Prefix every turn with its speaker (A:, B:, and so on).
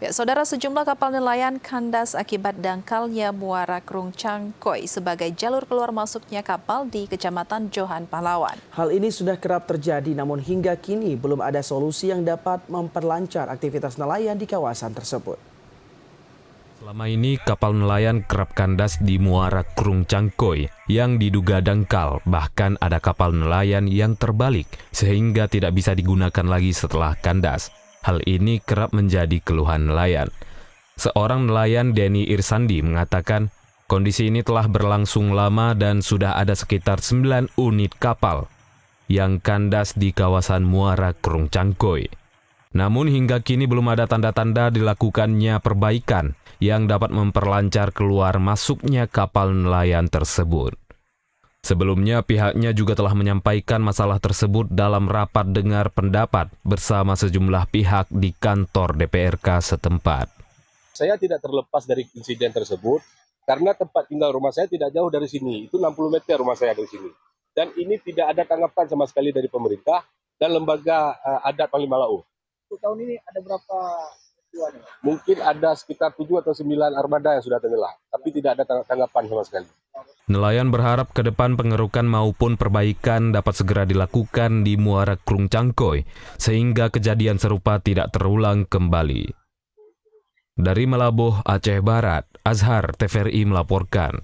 A: Ya, saudara, sejumlah kapal nelayan kandas akibat dangkalnya muara Krung Cangkoi sebagai jalur keluar masuknya kapal di Kecamatan Johan Pahlawan.
B: Hal ini sudah kerap terjadi, namun hingga kini belum ada solusi yang dapat memperlancar aktivitas nelayan di kawasan tersebut.
C: Selama ini kapal nelayan kerap kandas di muara Krung Cangkoi yang diduga dangkal, bahkan ada kapal nelayan yang terbalik sehingga tidak bisa digunakan lagi setelah kandas. Hal ini kerap menjadi keluhan nelayan. Seorang nelayan, Denny Irsandi, mengatakan kondisi ini telah berlangsung lama dan sudah ada sekitar 9 unit kapal yang kandas di kawasan muara Krung Cangkoi. Namun hingga kini belum ada tanda-tanda dilakukannya perbaikan yang dapat memperlancar keluar masuknya kapal nelayan tersebut. Sebelumnya pihaknya juga telah menyampaikan masalah tersebut dalam rapat dengar pendapat bersama sejumlah pihak di kantor DPRK setempat.
D: Saya tidak terlepas dari insiden tersebut karena tempat tinggal rumah saya tidak jauh dari sini. Itu 60 meter rumah saya dari sini. Dan ini tidak ada tanggapan sama sekali dari pemerintah dan lembaga adat Panglima Laut.
E: Tahun ini ada berapa peristiwa?
D: Mungkin ada sekitar 7 atau 9 armada yang sudah tenggelam, tapi tidak ada tanggapan sama sekali.
C: Nelayan berharap ke depan pengerukan maupun perbaikan dapat segera dilakukan di muara Krung Cangkoi sehingga kejadian serupa tidak terulang kembali. Dari Melaboh, Aceh Barat, Azhar TVRI melaporkan.